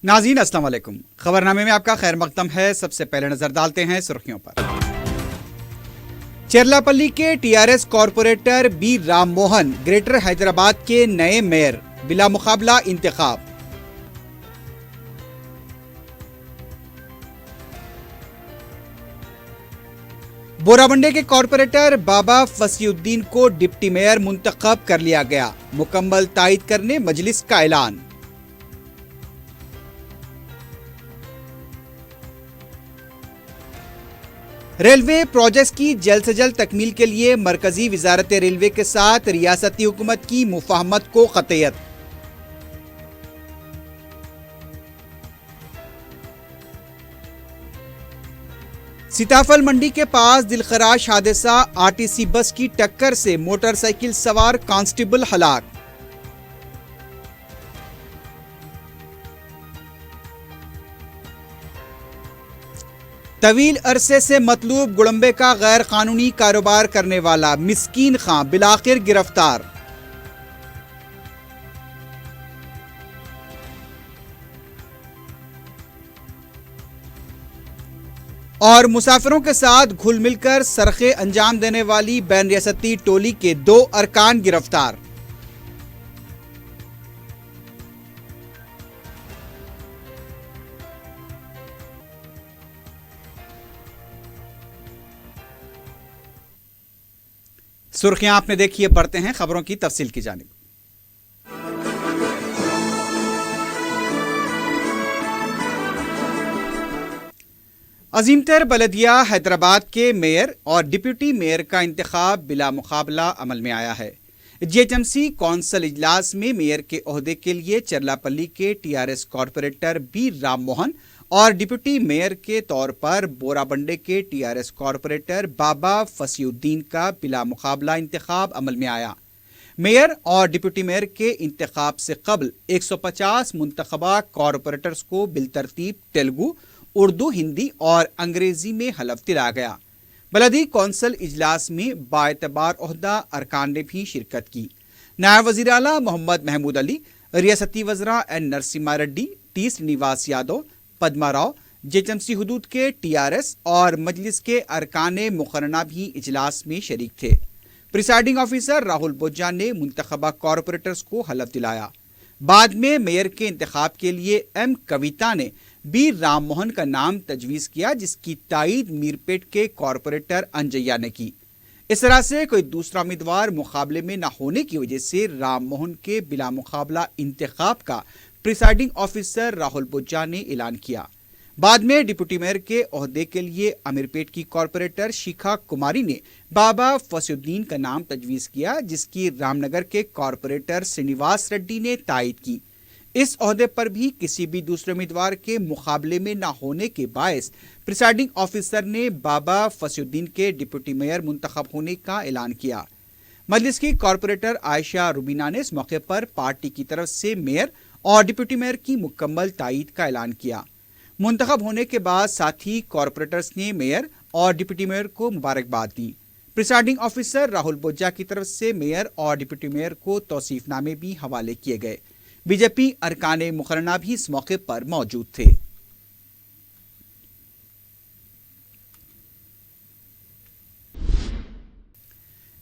नाज़रीन अस्सलाम वालेकुम। खबरनामे में आपका खैर मकदम है। सबसे पहले नजर डालते हैं सुर्खियों पर। चेरलापल्ली के TRS corporator B Ram Mohan greater Hyderabad के नए मेयर, बिला मुकाबला इंतखाब। बोराबंडे के कॉरपोरेटर बाबा फसीउद्दीन को डिप्टी मेयर मुंतखब कर लिया गया, मुकम्मल तायद करने मजलिस का ऐलान। रेलवे प्रोजेक्ट्स की जल्द से जल्द तकमील के लिए मरकजी वजारत रेलवे के साथ रियासती हुकूमत की मुफाहमत को क़तईयत। सीताफल मंडी के पास दिलखराश हादसा, आरटीसी बस की टक्कर से मोटरसाइकिल सवार कांस्टेबल हलाक। तवील अरसे से मतलूब गुड़म्बे का गैर कानूनी कारोबार करने वाला मिस्कीन खां बिलाखिर गिरफ्तार। और मुसाफिरों के साथ घुल मिलकर सरखे अंजाम देने वाली बैन रियासती टोली के 2 अरकान गिरफ्तार। सुर्खियां आपने देखी है, पढ़ते हैं खबरों की तफसील की जानिब। अजीमतर बलदिया हैदराबाद के मेयर और डिप्टी मेयर का इंतखाब बिला मुकाबला अमल में आया है। जीएचएमसी कौंसल इजलास में मेयर के ओहदे के लिए चरलापल्ली के TRS corporator B Ram Mohan और डिप्टी मेयर के तौर पर बोराबंडे के टीआरएस कॉरपोरेटर बाबा फसीउद्दीन का बिला मुकाबला इंतखाब अमल में आया। मेयर और डिप्टी मेयर के इंतखाब से कबल 150 मुंतखबा कॉरपोरेटर्स को बिलतरतीब तेलुगु, उर्दू, हिंदी और अंग्रेजी में हलफ दिलाया गया। बलदी कौंसल इजलास में बाएतबार ओहदा अरकान ने भी शिरकत की। नायब वज़ीर आला मोहम्मद महमूद अली, रियासती वज़रा N Narasimha Reddy, T Srinivas Yadav, Padma Rao, GHMC हुदूद के टीआरएस और मजलिस के अरकाने मुकर्रना भी इजलास में शरीक थे। प्रिसाइडिंग ऑफिसर राहुल बोज्जा ने मुंतखबा कॉरपोरेटर्स को हलफ दिलाया। बाद में मेयर के इंतखाब के लिए एम कविता ने बी राम मोहन का नाम तजवीज़ किया, जिसकी तायीद मीरपेट के कॉरपोरेटर अंजैया ने की। इस तरह से कोई दूसरा उम्मीदवार मुकाबले में न होने की वजह से राम मोहन के बिला मुकाबला इंतखाब का प्रिसाइडिंग ऑफिसर राहुल बोज्जा ने ऐलान किया। बाद में डिप्टी मेयर के ओहदे के लिए अमीरपेट की कॉरपोरेटर शिखा कुमारी ने बाबा फसीउद्दीन का नाम तजवीज़ किया, जिसकी रामनगर के कॉरपोरेटर श्रीनिवास रेड्डी ने तायीद की। इस ओहदे पर भी किसी भी दूसरे उम्मीदवार के मुकाबले में न होने के बायस प्रिसाइडिंग ऑफिसर ने बाबा फसीउद्दीन के डिप्टी मेयर मुंतखब होने का ऐलान किया। मजलिस की कॉरपोरेटर आयशा रुबीना ने इस मौके पर पार्टी की तरफ से मेयर और डिप्टी मेयर की मुकम्मल तायीद का ऐलान किया। मुंतखब होने के बाद साथी कॉरपोरेटर्स ने मेयर और डिप्टी मेयर को मुबारकबाद दी। प्रिसाइडिंग ऑफिसर राहुल बोज्जा की तरफ से मेयर और डिप्टी मेयर को तौसीफनामे भी हवाले किए गए। बीजेपी अरकाने मुकर्रना भी इस मौके पर मौजूद थे।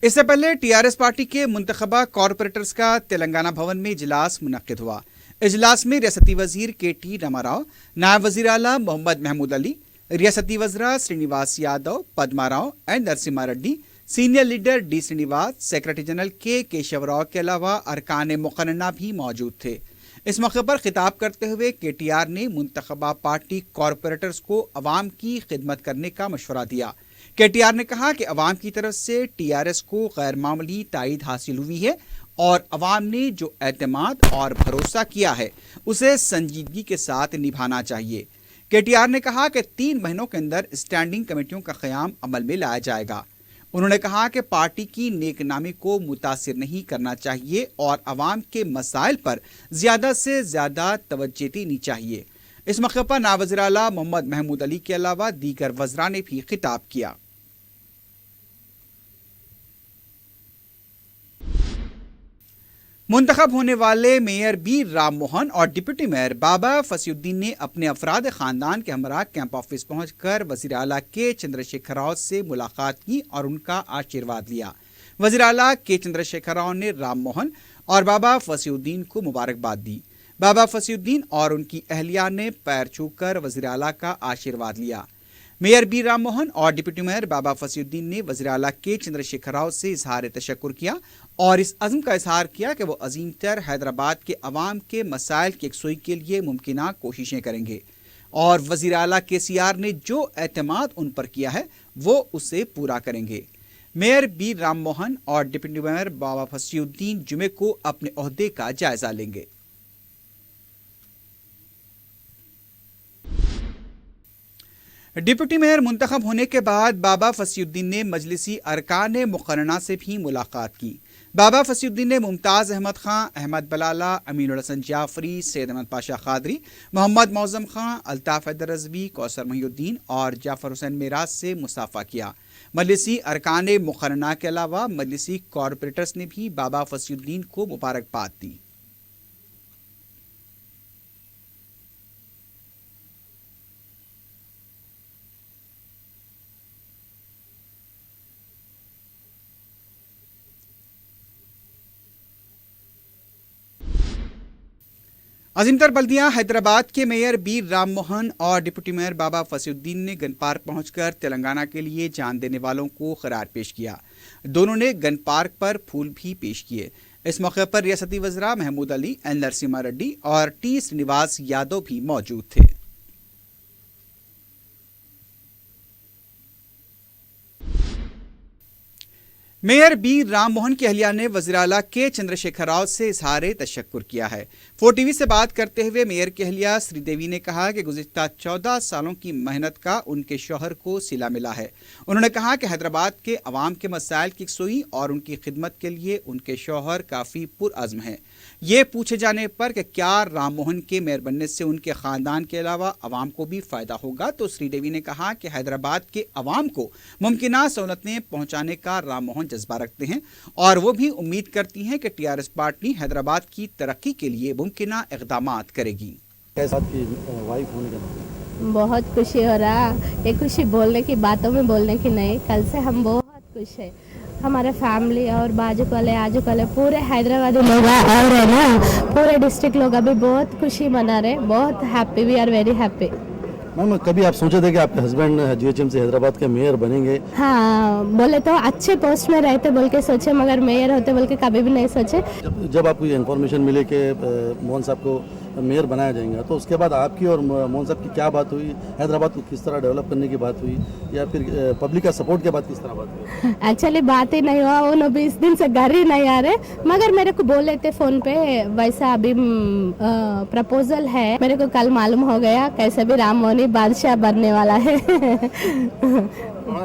इससे पहले टीआरएस पार्टी के मुंतखबा कॉरपोरेटर्स का तेलंगाना भवन में इजलास मुनक्किद हुआ। इजलास में रियासती वजीर के.टी. रामाराव, नायब वजीर आला मोहम्मद महमूद अली, रियासती वज़रा Srinivas Yadav, Padma Rao N Narasimha Reddy, senior leader D Srinivas, secretary general K Keshava Rao के अलावा अरकान मुकर्रना भी मौजूद थे। इस मौके पर खिताब करते हुए केटीआर ने मुंतखबा पार्टी कॉरपोरेटर्स को अवाम की खिदमत करने का मशवरा दिया। केटीआर ने कहा कि अवाम की तरफ से टीआरएस को गैर मामूली तायीद हासिल हुई है और अवाम ने जो एतमाद और भरोसा किया है उसे संजीदगी के साथ निभाना चाहिए। केटीआर ने कहा कि 3 महीनों के अंदर स्टैंडिंग कमेटियों का क़याम अमल में लाया जाएगा। उन्होंने कहा कि पार्टी की नेकनामी को मुतासिर नहीं करना चाहिए और अवाम के मसाइल पर ज़्यादा से ज़्यादा तवज्जो देनी चाहिए। इस मौके पर नायब वज़ीर आला मोहम्मद महमूद अली के अलावा दीगर वज़रा ने भी खिताब किया। منتخب ہونے والے میئر بی رام موہن اور ڈپٹی میئر بابا فصیح الدین نے اپنے افراد خاندان کے ہمراہ کیمپ آفس پہنچ کر وزیر اعلیٰ کے چندر شیکھر راؤ سے ملاقات کی اور ان کا آشیرواد لیا۔ وزیر اعلیٰ کے چندر شیکھر راؤ نے رام موہن اور بابا فصیح الدین کو مبارکباد دی۔ بابا فصیح الدین اور ان کی اہلیہ نے پیر چھو کر وزیر اعلیٰ کا آشیرواد لیا۔ میئر بی رام موہن اور ڈپٹی میئر بابا فصیح الدین نے وزیر اعلیٰ کے چندر شیکھر راؤ سے اظہار تشکر کیا اور اس عزم کا اظہار کیا کہ وہ عظیم تر حیدرآباد کے عوام کے مسائل کی یکسوئی کے لیے ممکنہ کوششیں کریں گے، اور وزیر اعلیٰ کے سی آر نے جو اعتماد ان پر کیا ہے وہ اسے پورا کریں گے۔ میئر بی رام موہن اور ڈپٹی میئر بابا فصیح الدین جمعے کو اپنے عہدے کا جائزہ لیں گے۔ ڈپٹی میئر منتخب ہونے کے بعد بابا فصیح الدین نے مجلسی ارکان مقرنہ سے بھی ملاقات کی۔ بابا فصیح الدین نے ممتاز احمد خان، احمد بلالہ، امین الحسن جعفری، سید احمد پاشا قادری، محمد معظم خان، الطاف حیدر رضوی، کوثر محی الدین اور جعفر حسین معراج سے مصافحہ کیا۔ مجلسی ارکان مقرنہ کے علاوہ مجلسی کارپوریٹرز نے بھی بابا فصیح الدین کو مبارکباد دی۔ عظیم تر بلدیہ حیدرآباد کے میئر بی رام موہن اور ڈپٹی میئر بابا فصیح الدین نے گن پارک پہنچ کر تلنگانہ کے لیے جان دینے والوں کو خراج پیش کیا۔ دونوں نے گن پارک پر پھول بھی پیش کیے۔ اس موقع پر ریاستی وزراء محمود علی، این نرسمہا ریڈی اور ٹی سرینواس یادو بھی موجود تھے۔ میئر بی رام موہن کی اہلیہ نے وزیر اعلیٰ کے چندر شیکھر راؤ سے اظہار تشکر کیا ہے۔ فور ٹی وی سے بات کرتے ہوئے میئر کی اہلیہ سری دیوی نے کہا کہ گزشتہ 14 سالوں کی محنت کا ان کے شوہر کو صلہ ملا ہے۔ انہوں نے کہا کہ حیدرآباد کے عوام کے مسائل کی یکسوئی اور ان کی خدمت کے لیے ان کے شوہر کافی پرعزم ہیں۔ یہ پوچھے جانے پر کہ کیا رام موہن کے میئر بننے سے ان کے خاندان کے علاوہ عوام کو بھی فائدہ ہوگا، تو سری دیوی نے کہا کہ حیدرآباد کے عوام کو ممکنہ سہولتیں پہنچانے کا رام موہن جذبہ رکھتے ہیں اور وہ بھی امید کرتی ہیں کہ T R S party Hyderabad کی ترقی کے لیے ممکنہ اقدامات کرے گی۔ بہت خوشی ہو رہا، یہ خوشی بولنے کی، باتوں میں بولنے کی نہیں، کل سے ہم بہت خوش ہیں۔ ہمارے فیملی اور بازو والے آجو والے پورے حیدرآبادی لوگ اور ہے نا، پورے ڈسٹرکٹ لوگ ابھی بہت خوشی منا رہے، بہت happy, we are very happy. Ma'am کبھی آپ سوچے تھے کہ آپ کے husband G H M C Hyderabad کے میئر بنیں گے؟ ہاں، بولے تو اچھے پوسٹ میں رہتے بول کے سوچے، مگر میئر ہوتے بول کے کبھی بھی نہیں سوچے۔ جب آپ کو یہ انفارمیشن ملی کہ موہن صاحب کو میئر بنایا جائیں گا، تو اس کے بعد آپ کی اور موہن صاحب کی کیا بات ہوئی؟ حیدرآباد کو کس طرح ڈیولپ کرنے کی بات ہوئی، یا پھر پبلک کا سپورٹ کے بعد کس طرح بات ہوئی؟ ایکچولی بات ہی نہیں ہوا، انہوں 20 دن سے گھر ہی نہیں آ رہے، مگر میرے کو بولے تھے فون پہ ویسا ابھی پرپوزل ہے۔ میرے کو کل معلوم ہو گیا کیسے بھی رام موہن بادشاہ بننے والا ہے۔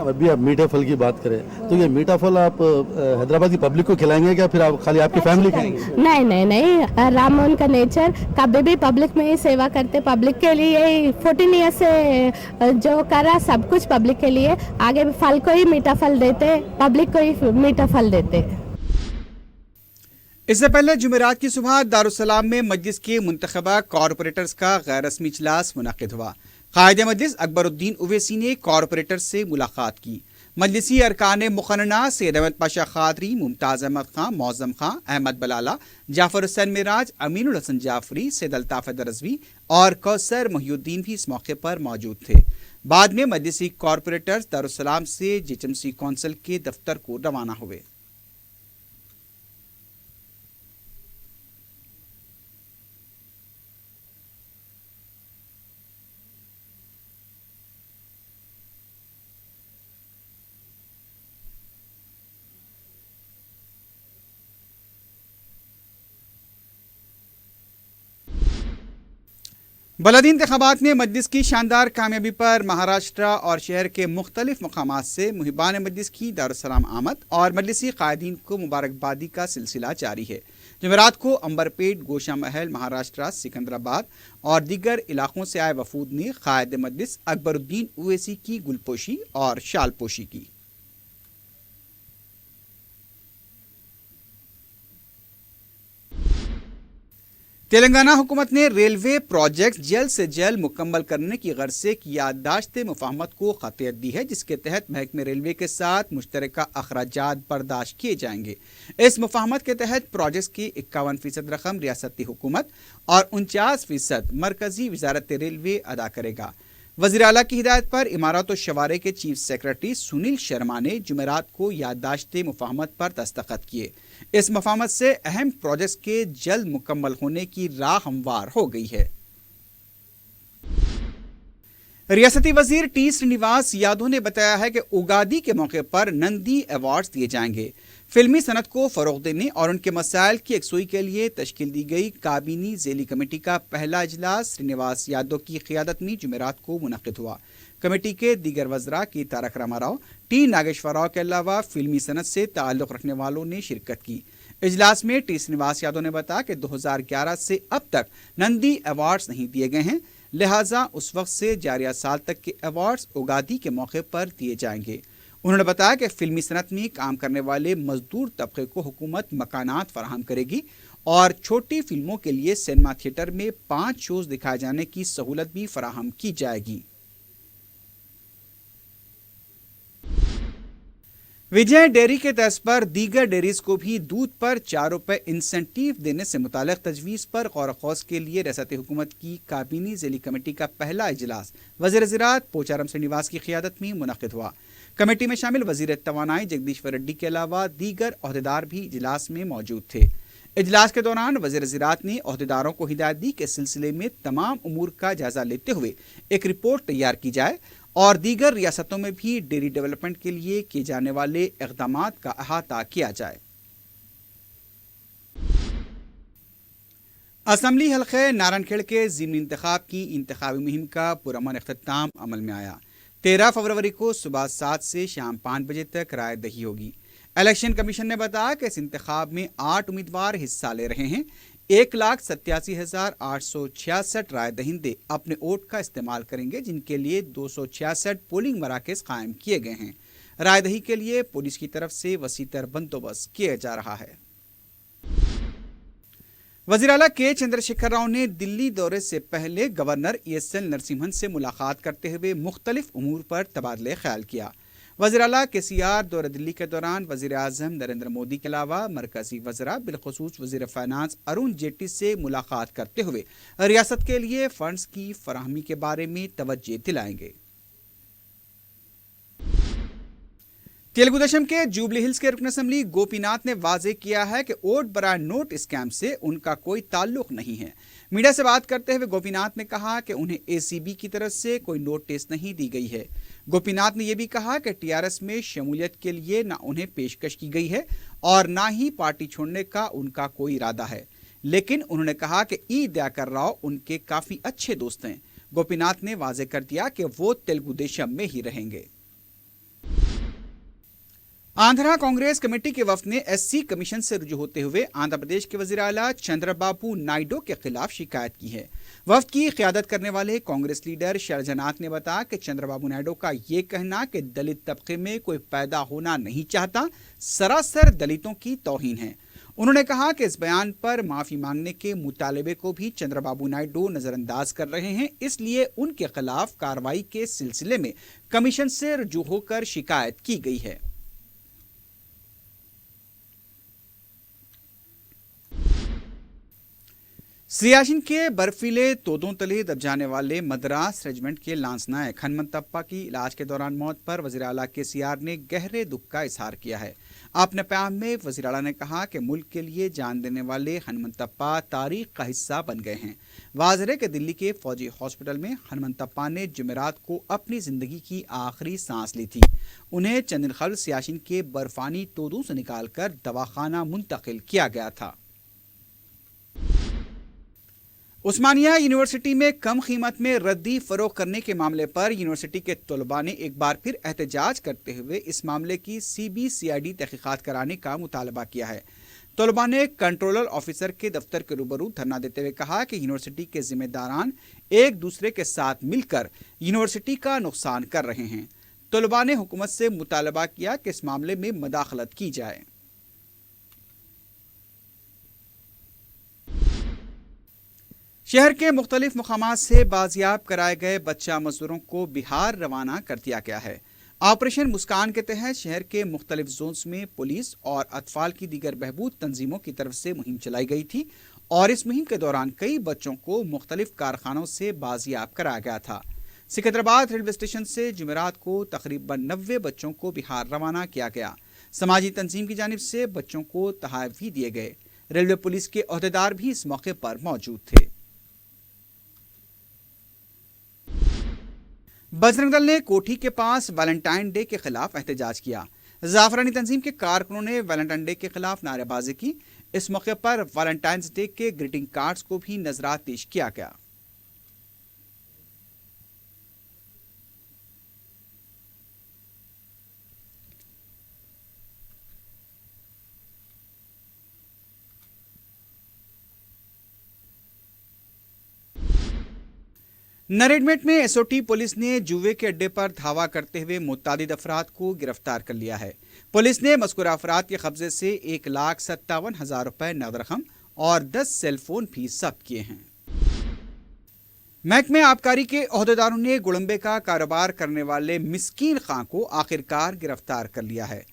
ابھی آپ میٹھے پھل کی بات کریں تو یہ میٹھا پھل آپ حیدرآباد کی پبلک کو کھلائیں گے کیا پھر آپ خالی آپ کی فیملی کھائیں گے؟ نہیں، رام موہن کا نیچر کبھی بھی پبلک میں ہی سیوا کرتے، پبلک کے لیے 14 ایئر سے جو کرا سب کچھ پبلک کے لیے، آگے پھل کو ہی میٹھا پھل دیتے، پبلک کو ہی میٹھا پھل دیتے۔ اس سے پہلے جمعرات کی صبح دارالسلام میں مجلس کے منتخبہ کارپوریٹرز کا غیر رسمی اجلاس منعقد ہوا۔ قائد مجلس اکبر الدین اویسی نے کارپوریٹر سے ملاقات کی۔ مجلسی ارکان مقننہ سید احمد پاشا قادری، ممتاز احمد خان، معظم خان، احمد بلالہ، جعفر حسین معراج، امین الحسن جعفری، سید الطاف حیدر رضوی اور کوثر محی الدین بھی اس موقع پر موجود تھے۔ بعد میں مجلسی کارپوریٹرز دارالسلام سے G H M C council کے دفتر کو روانہ ہوئے۔ بلدی انتخابات میں مجلس کی شاندار کامیابی پر مہاراشٹرا اور شہر کے مختلف مقامات سے محبان مجلس کی دارالسلام آمد اور مجلسی قائدین کو مبارکبادی کا سلسلہ جاری ہے۔ جمعرات کو امبرپیٹ، گوشہ محل، مہاراشٹرا، سکندرآباد اور دیگر علاقوں سے آئے وفود نے قائد مجلس اکبر الدین اویسی کی گلپوشی اور شال پوشی کی۔ तेलंगाना हुकूमत ने रेलवे प्रोजेक्ट जल्द से जल्द मुकम्मल करने की गर्ज से एक याददाश्त मुफाहमत को खतियत दी है, जिसके तहत महकमे रेलवे के साथ मुश्तरका अखराजात बर्दाश्त किए जाएंगे। इस मुफाहमत के तहत प्रोजेक्ट की 51% रकम रियासती हुकूमत और 49% मरकजी वजारत रेलवे अदा करेगा। वज़ीर आला की हिदायत पर इमारत और शवारे के चीफ सेक्रेटरी सुनील शर्मा ने जुमेरात को याददाश्त मुफाहमत पर दस्तखत किए। इस मुफाहमत से अहम प्रोजेक्ट के जल्द मुकम्मल होने की राह हमवार हो गई है। रियासती वजीर टी श्रीनिवास यादव ने बताया है कि उगादी के मौके पर नंदी अवार्ड्स दिए जाएंगे। फिल्मी सनत को फरोग देने और उनके मसाइल की यकसुई के लिए तश्कील दी गई काबीनी ज़ेली कमेटी का पहला इजलास श्रीनिवास यादव की क़ियादत में जुमेरात को मुनक़िद हुआ। कमेटी के दीगर वज़रा की तारक रामाराव, टी नागेश्वर राव के अलावा फिल्मी सनत से ताल्लुक़ रखने वालों ने शिरकत की। इजलास में टी श्रीनिवास यादव ने बताया कि 2011 से अब तक नंदी अवार्ड्स नहीं दिए गए हैं, लिहाजा उस वक्त से जारिया साल तक के अवार्ड्स उगादी के मौके पर दिए जाएंगे। उन्होंने बताया कि फिल्मी सनत में काम करने वाले मजदूर तबके को हुकूमत मकानात फराहम करेगी और छोटी फिल्मों के लिए सिनेमा थिएटर में 5 शोज दिखाए जाने की सहूलत भी फराहम की जाएगी। विजय डेयरी के तर्ज पर दीगर डेयरीज को भी दूध पर 4 रुपए इंसेंटिव देने से मुताल्लिक तजवीज़ पर गौर खौज के लिए रियासती हुकूमत की काबीनी ज़ेली कमेटी का पहला इजलास वज़ीर ज़राअत पोचारम श्रीनिवास की क़ियादत में मुनक़िद हुआ। कमेटी में शामिल वज़ीर तवानाई जगदीश्वर रेड्डी के अलावा दीगर अहदेदार भी इजलास में मौजूद थे। इजलास के दौरान वज़ीर ज़राअत ने अहदेदारों को हिदायत दी कि सिलसिले में तमाम उमूर का जायजा लेते हुए एक रिपोर्ट तैयार की जाए और दीगर रियासतों में भी डेयरी डेवलपमेंट के लिए किए जाने वाले इक़दामात का अहाता किया जाए। असम्बली हल्के नारायणखेड़ के ज़िमनी इंतखाब की इंतखाबी मुहिम का पुरअमन इख्तिताम अमल में आया। 13 फरवरी को सुबह 7 से शाम 5 बजे तक राय दही होगी। इलेक्शन कमीशन ने बताया कि इस इंतखाब में 8 उम्मीदवार हिस्सा ले रहे हैं। 1,87,866 राय दहिंदे अपने वोट का इस्तेमाल करेंगे, जिनके लिए 266 पोलिंग मराकज़ कायम किए गए हैं। राय दही के लिए पुलिस की तरफ से वसीतर बंदोबस्त किया जा रहा है। वज़ीर आला के चंद्रशेखर राव ने दिल्ली दौरे से पहले गवर्नर ESL नरसिम्हन से मुलाकात करते हुए मुख्तलिफ उमूर पर तबादले ख्याल किया। वज़ीर आला KCR दौरे दिल्ली के दौरान वज़ीर आज़म नरेंद्र मोदी के अलावा मरकजी वज़रा बिलखुसूस वज़ीर फाइनेंस अरुण जेटली से मुलाकात करते हुए रियासत के लिए फंड्स की फराहमी के बारे में तवज्जो दिलाएंगे। तेलुगु देशम के जुबली हिल्स के रुकन असम्बली गोपीनाथ ने वाजे किया है कि वोट बराए नोट स्कैम से उनका कोई ताल्लुक नहीं है। मीडिया से बात करते हुए गोपीनाथ ने कहा कि उन्हें ACB की तरफ से कोई नोटिस नहीं दी गई है। गोपीनाथ ने यह भी कहा कि TRS में शमूलियत के लिए न उन्हें पेशकश की गई है और न ही पार्टी छोड़ने का उनका कोई इरादा है, लेकिन उन्होंने कहा कि E दयाकर राव उनके काफ़ी अच्छे दोस्त हैं। गोपीनाथ ने वाजे कर दिया कि वो तेलुगु देशम में ही रहेंगे। आंध्रा कांग्रेस कमेटी के वफ्द ने SC कमीशन से रुजू होते हुए आंध्र प्रदेश के वज़ीर आला चंद्रबाबू नायडू के खिलाफ शिकायत की है। वफ्द की क़ियादत करने वाले कांग्रेस लीडर शैलजानाथ ने बताया कि चंद्रबाबू नायडू का ये कहना कि दलित तबके में कोई पैदा होना नहीं चाहता सरासर दलितों की तौहीन है। उन्होंने कहा कि इस बयान पर माफ़ी मांगने के मुतालबे को भी चंद्रबाबू नायडू नज़रअंदाज कर रहे हैं, इसलिए उनके खिलाफ कार्रवाई के सिलसिले में कमीशन से रुजू होकर शिकायत की गई है। सियाचिन के बर्फीले तोदों तले दब जाने वाले मद्रास रेजिमेंट के लांस नायक हनुमंतप्पा की इलाज के दौरान मौत पर वज़ीर आला KCR ने गहरे दुख का इजहार किया है। अपने पैगाम में वज़ीर आला ने कहा कि मुल्क के लिए जान देने वाले हनुमंतप्पा तारीख का हिस्सा बन गए हैं। वाज़ेह है कि दिल्ली के फौजी हॉस्पिटल में हनुमंतप्पा ने जुमेरात को अपनी ज़िंदगी की आखिरी सांस ली थी। उन्हें चंद दिन कबल सियाचिन के बर्फानी तोदों से निकालकर दवाखाना मुंतकिल किया गया था। उस्मानिया यूनिवर्सिटी में कम कीमत में रद्दी फरोख्त करने के मामले पर यूनिवर्सिटी के तलबा ने एक बार फिर एहतजाज करते हुए इस मामले की CBCID तहकीकात कराने का मुतालबा किया है। तलबा ने कंट्रोलर ऑफिसर के दफ्तर के रूबरू धरना देते हुए कहा कि यूनिवर्सिटी के जिम्मेदारान एक दूसरे के साथ मिलकर यूनिवर्सिटी का नुकसान कर रहे हैं। तलबा ने हुकूमत से मुतालबा किया कि इस मामले में मदाखलत की जाए। शहर के मुख्तलिफ मकामात से बाजियाब कराए गए बच्चा मजदूरों को बिहार रवाना कर दिया गया है। ऑपरेशन मुस्कान के तहत शहर के मुख्तलिफ जोन्स में पुलिस और अतफाल की दीगर बहबूद तंजीमों की तरफ से मुहिम चलाई गई थी और इस मुहिम के दौरान कई बच्चों को मुख्तलिफ कारखानों से बाजियाब कराया गया था। सिकंदराबाद रेलवे स्टेशन से जुमेरात को तकरीबन 90 बच्चों को बिहार रवाना किया गया। समाजी तंजीम की जानिब से बच्चों को तोहफे भी दिए गए। रेलवे पुलिस के ओहदेदार भी इस मौके पर मौजूद थे। बजरंग दल ने कोठी के पास वैलेंटाइन डे के खिलाफ एहतजाज किया। जाफरानी तंजीम के कारकुनों ने वैलेंटाइन डे के खिलाफ नारेबाजी की। इस मौके पर वैलेंटाइंस डे के ग्रीटिंग कार्ड्स को भी नजरात पेश किया गया। नरेडमेट में एसओटी पुलिस ने जुए के अड्डे पर धावा करते हुए मुतादिद अफराद को गिरफ्तार कर लिया है। पुलिस ने मज़कूरा अफराद के कब्जे से 1,57,000 रुपए नगद रकम और 10 सेलफोन भी जब्त किए हैं। महकमे आबकारी के ओहदेदारों ने गुड़म्बे का कारोबार करने वाले मिस्कीन खां को आखिरकार गिरफ्तार कर लिया है।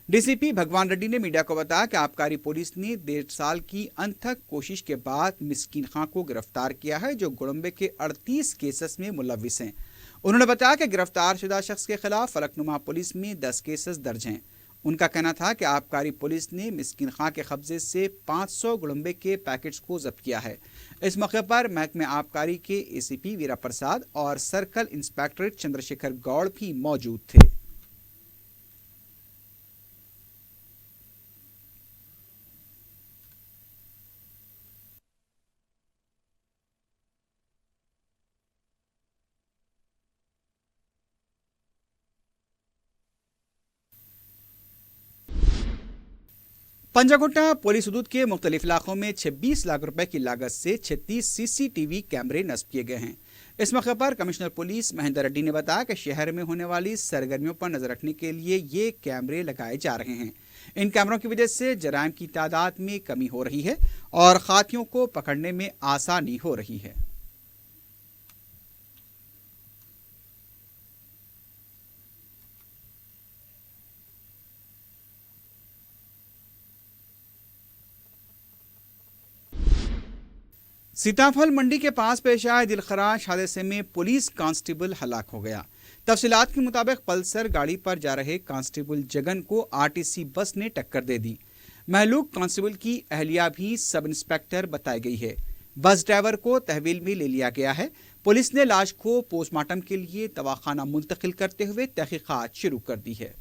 डीसीपी भगवान रेड्डी ने मीडिया को बताया कि आबकारी पुलिस ने 1.5 साल की अनथक कोशिश के बाद मिस्कीन खां को गिरफ्तार किया है, जो गुड़म्बे के 38 केसेस में मुलविस हैं। उन्होंने बताया कि गिरफ्तार शुदा शख्स के खिलाफ फलकनुमा पुलिस में 10 केसेस दर्ज हैं। उनका कहना था कि आबकारी पुलिस ने मिस्कीन खां के कब्जे से 500 गुड़म्बे के पैकेट्स को जब्त किया है। इस मौके पर महकमे आबकारी के एसीपी वीरा प्रसाद और सर्कल इंस्पेक्टर चंद्रशेखर गौड़ भी मौजूद थे। पंजागुट्टा पुलिस हदूद के मुख्तलिफ इलाकों में 26 लाख रुपए की लागत से 36 सीसीटीवी कैमरे नस्ब किए गए हैं। इस मौके पर कमिश्नर पुलिस महेंद्र रेड्डी ने बताया कि शहर में होने वाली सरगर्मियों पर नजर रखने के लिए ये कैमरे लगाए जा रहे हैं। इन कैमरों की वजह से जराइम की तादाद में कमी हो रही है और खातियों को पकड़ने में आसानी हो रही है। सीताफल मंडी के पास पेश आए दिलखराश हादसे में पुलिस कांस्टेबल हलाक हो गया। तफसीलात के मुताबिक पल्सर गाड़ी पर जा रहे कांस्टेबल जगन को आरटीसी बस ने टक्कर दे दी। महलूक कांस्टेबल की अहलिया भी सब इंस्पेक्टर बताई गई है। बस ड्राइवर को तहवील में ले लिया गया है। पुलिस ने लाश को पोस्टमार्टम के लिए दवाखाना मुंतकिल करते हुए तहकीकात शुरू कर दी है।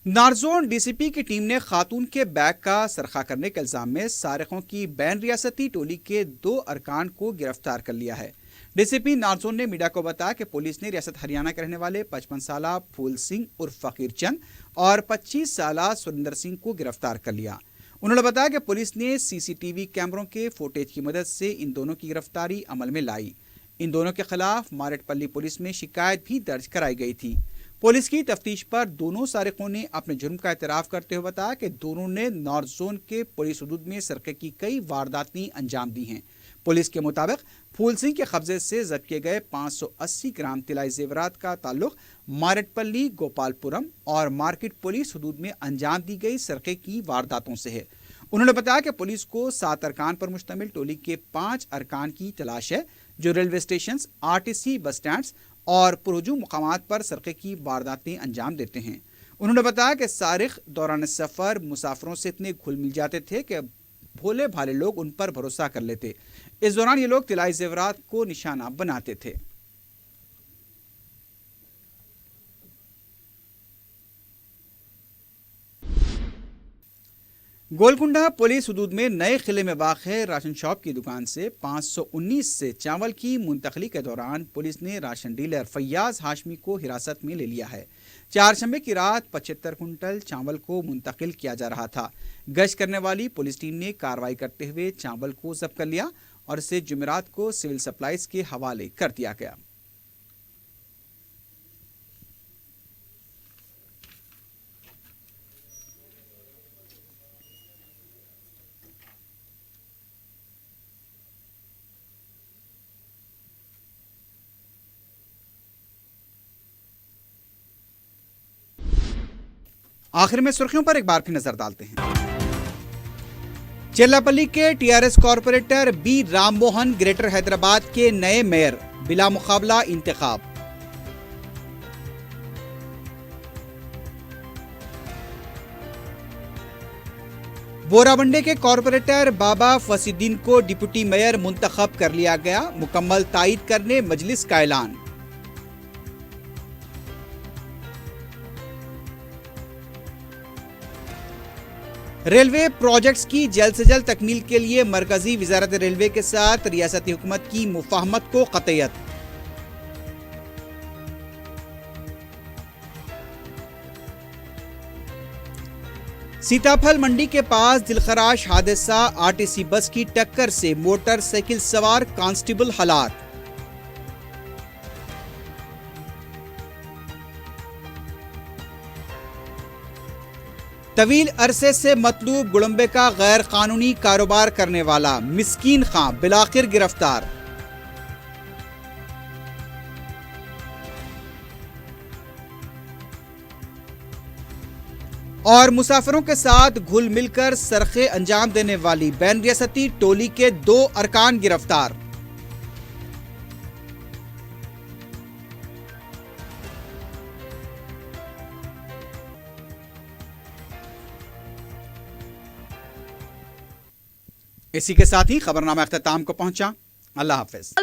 नारजोन डीसीपी की टीम ने खातून के बैग का सरखा करने के इल्जाम में सारिकों की बैन रियासती टोली के 2 अरकान को गिरफ्तार कर लिया है। डीसीपी नारजोन ने मीडिया को बताया कि पुलिस ने रियासत हरियाणा के रहने वाले 55 साला फूल सिंह उर्फ फकीर चंद और 25 साला सुरेंद्र सिंह को गिरफ्तार कर लिया। उन्होंने बताया कि पुलिस ने सीसीटीवी कैमरों के फुटेज की मदद से इन दोनों की गिरफ्तारी अमल में लाई। इन दोनों के खिलाफ मारेटपल्ली पुलिस में शिकायत भी दर्ज कराई गई थी। पुलिस की तफ्तीश पर दोनों सारिकों ने अपने जुर्म का एतराफ करते हुए बताया कि दोनों ने नॉर्थ जोन के पुलिस हदूद में सरके की कई वारदातें अंजाम दी हैं। पुलिस के मुताबिक फूल सिंह के कब्जे से जब्त किए गए 580 ग्राम तिलाई जेवरात का ताल्लुक मारेटपल्ली, गोपालपुरम और मार्केट पुलिस हदूद में अंजाम दी गई सरके की वारदातों से है। उन्होंने बताया कि पुलिस को 7 अरकान पर मुश्तमिल टोली के 5 अरकान की तलाश है, जो railway station, RTC bus stand और पुरहजूम मुकामात पर सरके की वारदातें अंजाम देते हैं। उन्होंने बताया कि सारिक दौरान सफर मुसाफिरों से इतने घुल मिल जाते थे कि भोले भाले लोग उन पर भरोसा कर लेते। इस दौरान ये लोग तिलाई जेवरात को निशाना बनाते थे। गोलकुंडा पुलिस हदूद में नए किले में वाक़ राशन शॉप की दुकान से 519 से चावल की मुंतकली के दौरान पुलिस ने राशन डीलर फैयाज हाशमी को हिरासत में ले लिया है। चारशंबे की रात 75 कुंटल चावल को मुंतकिल किया जा रहा था। गश्त करने वाली पुलिस टीम ने कार्रवाई करते हुए चावल को जब्त कर लिया और इसे जुमेरात को सिविल सप्लाईज के हवाले कर दिया गया। आखिर में सुर्खियों पर एक बार फिर नजर डालते हैं। चेल्लापल्ली के TRS corporator B Ram Mohan greater Hyderabad के नए मेयर, बिला मुकाबला इंतखाब। बोराबंडे के कॉर्पोरेटर बाबा फसीद्दीन को डिप्टी मेयर मुंतखब कर लिया गया, मुकम्मल तायीद करने मजलिस का ऐलान। रेलवे प्रोजेक्ट्स की जल्द से जल्द तकमील के लिए मरकजी वजारत रेलवे के साथ रियासती हुकूमत की मुफाहमत को कतईयत। सीताफल मंडी के पास दिलखराश हादसा, आरटीसी बस की टक्कर से मोटरसाइकिल सवार कांस्टेबल हलाक। तवील अरसे से मतलूब गुड़म्बे का गैर कानूनी कारोबार करने वाला मिस्कीन खां बिलाखिर गिरफ्तार। और मुसाफिरों के साथ घुल मिलकर सरखे अंजाम देने वाली बैन रियासती टोली के 2 अरकान गिरफ्तार। इसी के साथ ही खबरनामा अख्ताम को पहुंचा। अल्लाह हाफिज।